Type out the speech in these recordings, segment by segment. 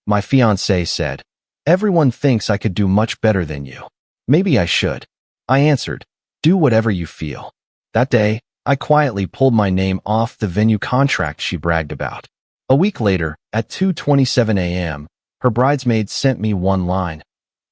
My fiancé said. Everyone thinks I could do much better than you. Maybe I should. I answered, do whatever you feel. That day, I quietly pulled my name off the venue contract she bragged about. A week later, at 2:27 a.m., her bridesmaid sent me one line.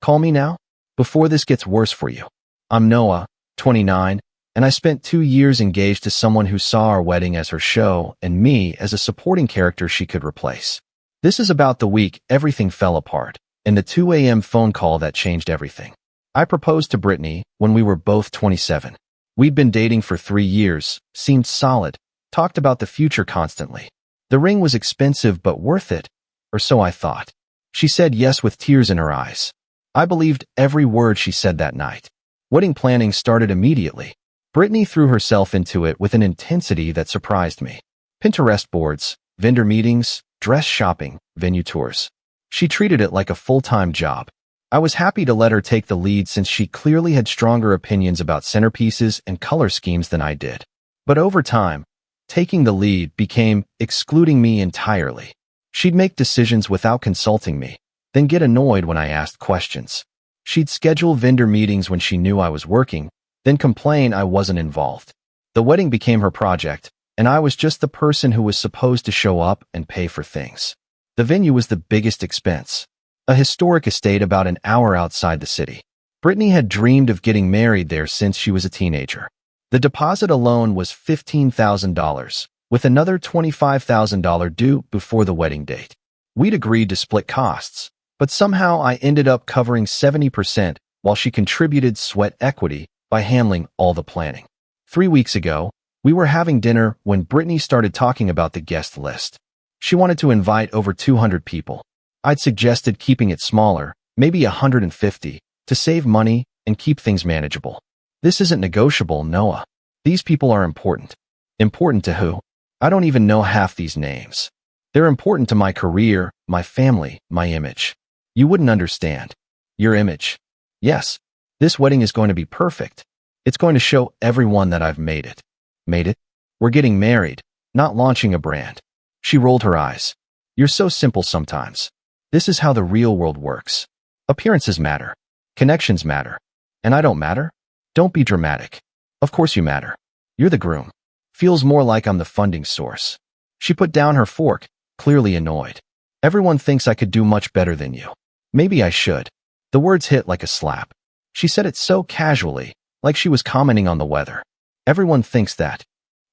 Call me now? Before this gets worse for you. I'm Noah, 29, and I spent 2 years engaged to someone who saw our wedding as her show and me as a supporting character she could replace. This is about the week everything fell apart, and the 2 a.m. phone call that changed everything. I proposed to Brittany when we were both 27. We'd been dating for 3 years, seemed solid, talked about the future constantly. The ring was expensive but worth it, or so I thought. She said yes with tears in her eyes. I believed every word she said that night. Wedding planning started immediately. Brittany threw herself into it with an intensity that surprised me. Pinterest boards, vendor meetings, dress shopping, venue tours. She treated it like a full-time job. I was happy to let her take the lead since she clearly had stronger opinions about centerpieces and color schemes than I did. But over time, taking the lead became excluding me entirely. She'd make decisions without consulting me, then get annoyed when I asked questions. She'd schedule vendor meetings when she knew I was working, then complain I wasn't involved. The wedding became her project, and I was just the person who was supposed to show up and pay for things. The venue was the biggest expense. A historic estate about an hour outside the city. Brittany had dreamed of getting married there since she was a teenager. The deposit alone was $15,000, with another $25,000 due before the wedding date. We'd agreed to split costs, but somehow I ended up covering 70% while she contributed sweat equity by handling all the planning. 3 weeks ago, we were having dinner when Brittany started talking about the guest list. She wanted to invite over 200 people. I'd suggested keeping it smaller, maybe 150, to save money and keep things manageable. This isn't negotiable, Noah. These people are important. Important to who? I don't even know half these names. They're important to my career, my family, my image. You wouldn't understand. Your image. Yes, this wedding is going to be perfect. It's going to show everyone that I've made it. Made it? We're getting married, not launching a brand. She rolled her eyes. You're so simple sometimes. This is how the real world works. Appearances matter. Connections matter. And I don't matter? Don't be dramatic. Of course you matter. You're the groom. Feels more like I'm the funding source. She put down her fork, clearly annoyed. Everyone thinks I could do much better than you. Maybe I should. The words hit like a slap. She said it so casually, like she was commenting on the weather. Everyone thinks that.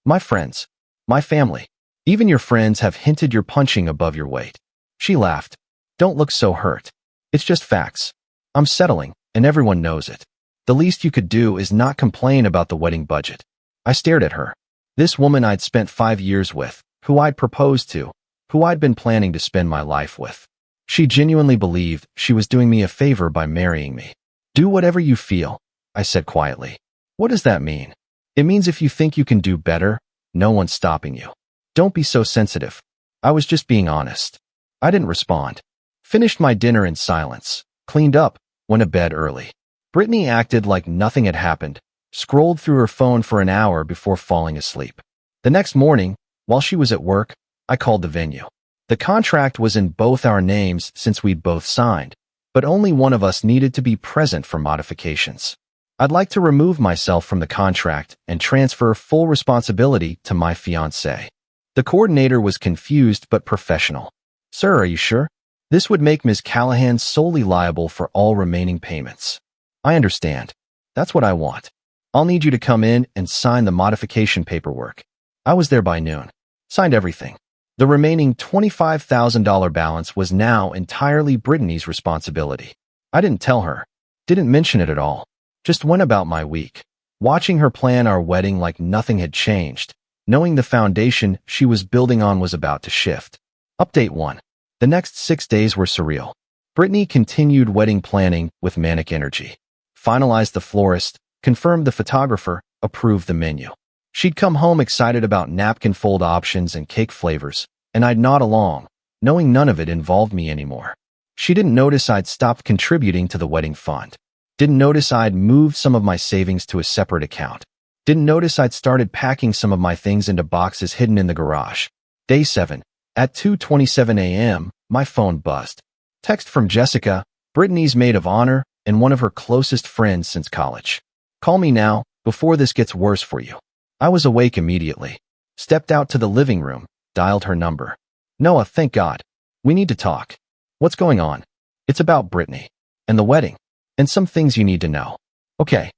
My friends. My family. Even your friends have hinted you're punching above your weight. She laughed. Don't look so hurt. It's just facts. I'm settling, and everyone knows it. The least you could do is not complain about the wedding budget. I stared at her. This woman I'd spent 5 years with, who I'd proposed to, who I'd been planning to spend my life with. She genuinely believed she was doing me a favor by marrying me. Do whatever you feel, I said quietly. What does that mean? It means if you think you can do better, no one's stopping you. Don't be so sensitive. I was just being honest. I didn't respond. Finished my dinner in silence, cleaned up, went to bed early. Brittany acted like nothing had happened, scrolled through her phone for an hour before falling asleep. The next morning, while she was at work, I called the venue. The contract was in both our names since we'd both signed, but only one of us needed to be present for modifications. I'd like to remove myself from the contract and transfer full responsibility to my fiancé. The coordinator was confused but professional. Sir, are you sure? This would make Ms. Callahan solely liable for all remaining payments. I understand. That's what I want. I'll need you to come in and sign the modification paperwork. I was there by noon. Signed everything. The remaining $25,000 balance was now entirely Brittany's responsibility. I didn't tell her. Didn't mention it at all. Just went about my week, watching her plan our wedding like nothing had changed, knowing the foundation she was building on was about to shift. Update 1. The next 6 days were surreal. Brittany continued wedding planning with manic energy. Finalized the florist, confirmed the photographer, approved the menu. She'd come home excited about napkin fold options and cake flavors, and I'd nod along, knowing none of it involved me anymore. She didn't notice I'd stopped contributing to the wedding fund. Didn't notice I'd moved some of my savings to a separate account. Didn't notice I'd started packing some of my things into boxes hidden in the garage. Day 7. At 2:27 a.m., my phone buzzed. Text from Jessica, Brittany's maid of honor and one of her closest friends since college. Call me now, before this gets worse for you. I was awake immediately. Stepped out to the living room, dialed her number. Noah, thank God. We need to talk. What's going on? It's about Brittany. And the wedding. And some things you need to know. Okay.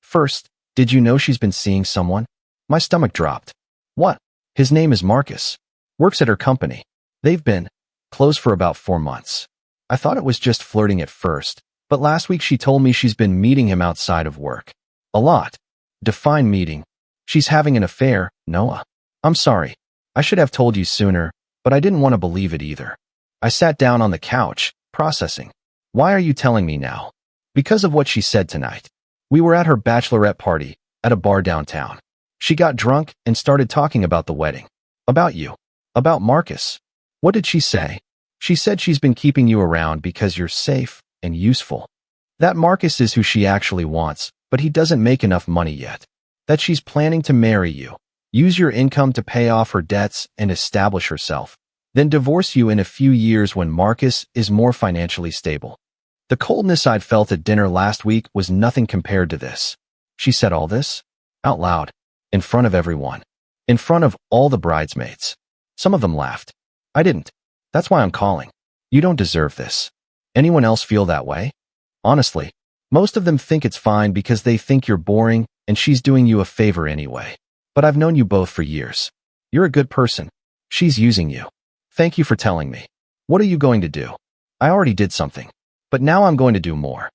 First, did you know she's been seeing someone? My stomach dropped. What? His name is Marcus. Works at her company. They've been closed for about 4 months. I thought it was just flirting at first, but last week she told me she's been meeting him outside of work. A lot. Define meeting. She's having an affair, Noah. I'm sorry. I should have told you sooner, but I didn't want to believe it either. I sat down on the couch, processing. Why are you telling me now? Because of what she said tonight. We were at her bachelorette party, at a bar downtown. She got drunk and started talking about the wedding. About you. About Marcus. What did she say? She said she's been keeping you around because you're safe and useful. That Marcus is who she actually wants, but he doesn't make enough money yet. That she's planning to marry you, use your income to pay off her debts and establish herself, then divorce you in a few years when Marcus is more financially stable. The coldness I'd felt at dinner last week was nothing compared to this. She said all this out loud, in front of everyone, in front of all the bridesmaids. Some of them laughed. I didn't. That's why I'm calling. You don't deserve this. Anyone else feel that way? Honestly, most of them think it's fine because they think you're boring and she's doing you a favor anyway. But I've known you both for years. You're a good person. She's using you. Thank you for telling me. What are you going to do? I already did something, but now I'm going to do more.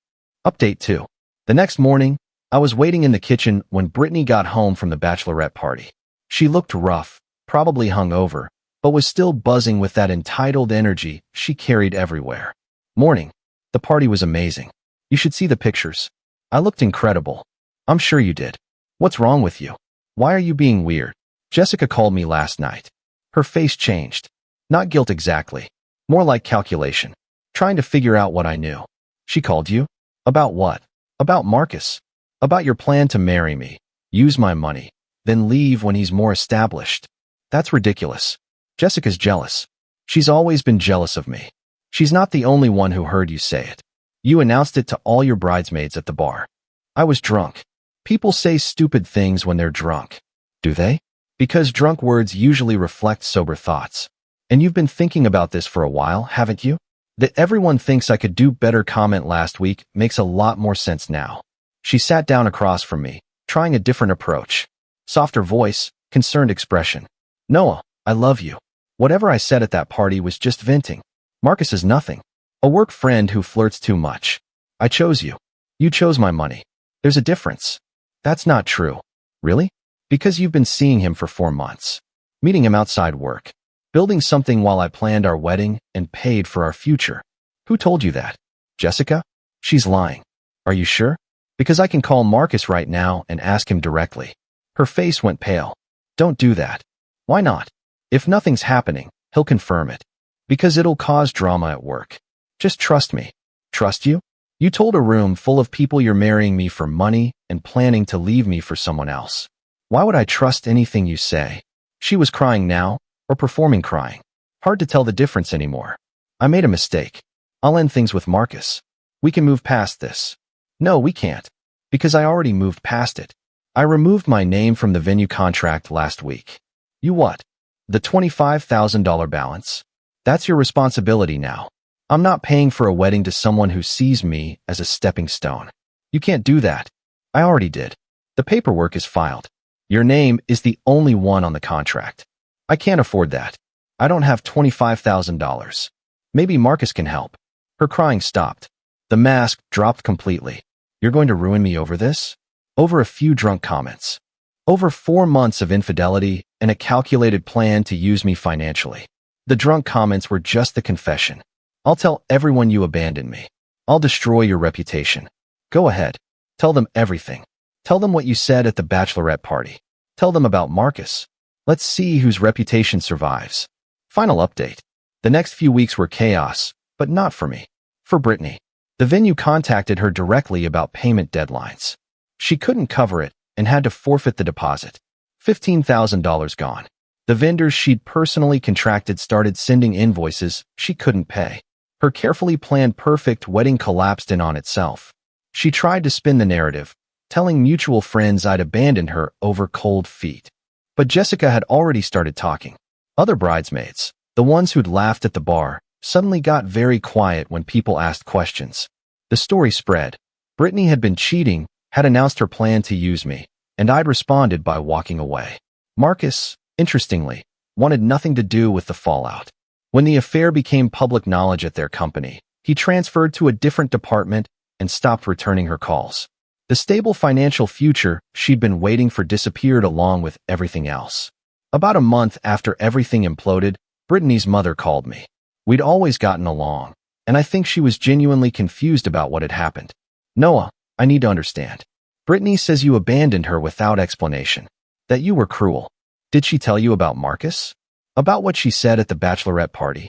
Update 2. The next morning, I was waiting in the kitchen when Brittany got home from the bachelorette party. She looked rough, probably hungover, but was still buzzing with that entitled energy she carried everywhere. Morning. The party was amazing. You should see the pictures. I looked incredible. I'm sure you did. What's wrong with you? Why are you being weird? Jessica called me last night. Her face changed. Not guilt exactly. More like calculation. Trying to figure out what I knew. She called you? About what? About Marcus. About your plan to marry me, use my money, then leave when he's more established. That's ridiculous. Jessica's jealous. She's always been jealous of me. She's not the only one who heard you say it. You announced it to all your bridesmaids at the bar. I was drunk. People say stupid things when they're drunk. Do they? Because drunk words usually reflect sober thoughts. And you've been thinking about this for a while, haven't you? That everyone thinks I could do better comment last week makes a lot more sense now. She sat down across from me, trying a different approach. Softer voice, concerned expression. Noah, I love you. Whatever I said at that party was just venting. Marcus is nothing. A work friend who flirts too much. I chose you. You chose my money. There's a difference. That's not true. Really? Because you've been seeing him for 4 months. Meeting him outside work. Building something while I planned our wedding and paid for our future. Who told you that? Jessica? She's lying. Are you sure? Because I can call Marcus right now and ask him directly. Her face went pale. Don't do that. Why not? If nothing's happening, he'll confirm it. Because it'll cause drama at work. Just trust me. Trust you? You told a room full of people you're marrying me for money and planning to leave me for someone else. Why would I trust anything you say? She was crying now, or performing crying. Hard to tell the difference anymore. I made a mistake. I'll end things with Marcus. We can move past this. No, we can't. Because I already moved past it. I removed my name from the venue contract last week. You what? The $25,000 balance? That's your responsibility now. I'm not paying for a wedding to someone who sees me as a stepping stone. You can't do that. I already did. The paperwork is filed. Your name is the only one on the contract. I can't afford that. I don't have $25,000. Maybe Marcus can help. Her crying stopped. The mask dropped completely. You're going to ruin me over this? Over a few drunk comments. Over 4 months of infidelity and a calculated plan to use me financially. The drunk comments were just the confession. I'll tell everyone you abandoned me. I'll destroy your reputation. Go ahead. Tell them everything. Tell them what you said at the bachelorette party. Tell them about Marcus. Let's see whose reputation survives. Final update. The next few weeks were chaos, but not for me. For Brittany. The venue contacted her directly about payment deadlines. She couldn't cover it and had to forfeit the deposit. $15,000 gone. The vendors she'd personally contracted started sending invoices she couldn't pay. Her carefully planned perfect wedding collapsed in on itself. She tried to spin the narrative, telling mutual friends I'd abandoned her over cold feet. But Jessica had already started talking. Other bridesmaids, the ones who'd laughed at the bar, suddenly got very quiet when people asked questions. The story spread. Brittany had been cheating, had announced her plan to use me, and I'd responded by walking away. Marcus, interestingly, wanted nothing to do with the fallout. When the affair became public knowledge at their company, he transferred to a different department and stopped returning her calls. The stable financial future she'd been waiting for disappeared along with everything else. About a month after everything imploded, Brittany's mother called me. We'd always gotten along, and I think she was genuinely confused about what had happened. Noah, I need to understand. Brittany says you abandoned her without explanation, that you were cruel. Did she tell you about Marcus? About what she said at the bachelorette party?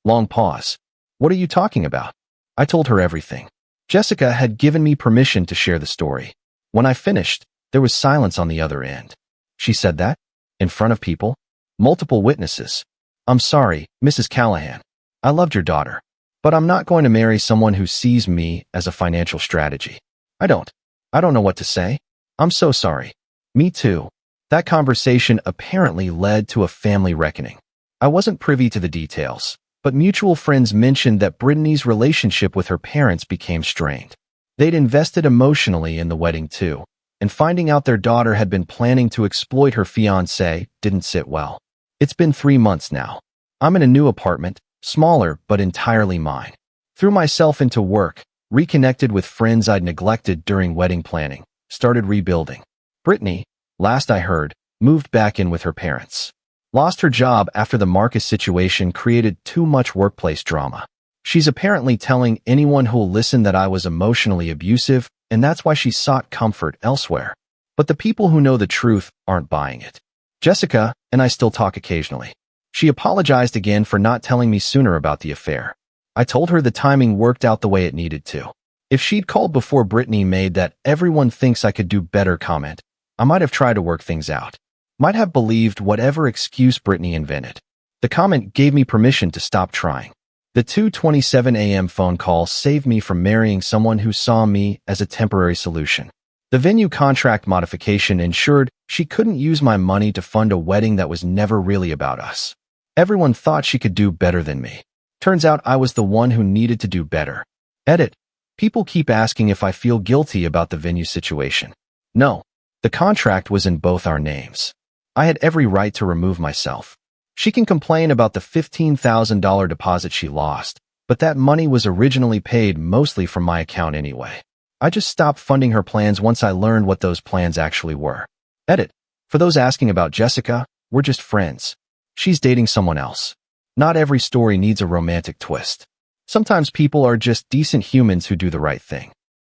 Long pause. What are you talking about? I told her everything. Jessica had given me permission to share the story. When I finished, there was silence on the other end. She said that? In front of people? Multiple witnesses. I'm sorry, Mrs. Callahan. I loved your daughter. But I'm not going to marry someone who sees me as a financial strategy. I don't know what to say. I'm so sorry. Me too. That conversation apparently led to a family reckoning. I wasn't privy to the details, but mutual friends mentioned that Brittany's relationship with her parents became strained. They'd invested emotionally in the wedding too, and finding out their daughter had been planning to exploit her fiancé didn't sit well. It's been 3 months now. I'm in a new apartment, smaller but entirely mine. Threw myself into work, reconnected with friends I'd neglected during wedding planning, started rebuilding. Brittany, last I heard, moved back in with her parents. Lost her job after the Marcus situation created too much workplace drama. She's apparently telling anyone who'll listen that I was emotionally abusive, and that's why she sought comfort elsewhere. But the people who know the truth aren't buying it. Jessica and I still talk occasionally. She apologized again for not telling me sooner about the affair. I told her the timing worked out the way it needed to. If she'd called before Brittany made that "everyone thinks I could do better" comment, I might have tried to work things out. Might have believed whatever excuse Brittany invented. The comment gave me permission to stop trying. The 2:27 a.m. phone call saved me from marrying someone who saw me as a temporary solution. The venue contract modification ensured she couldn't use my money to fund a wedding that was never really about us. Everyone thought she could do better than me. Turns out I was the one who needed to do better. Edit. People keep asking if I feel guilty about the venue situation. No. The contract was in both our names. I had every right to remove myself. She can complain about the $15,000 deposit she lost, but that money was originally paid mostly from my account anyway. I just stopped funding her plans once I learned what those plans actually were. Edit. For those asking about Jessica, we're just friends. She's dating someone else. Not every story needs a romantic twist. Sometimes people are just decent humans who do the right thing.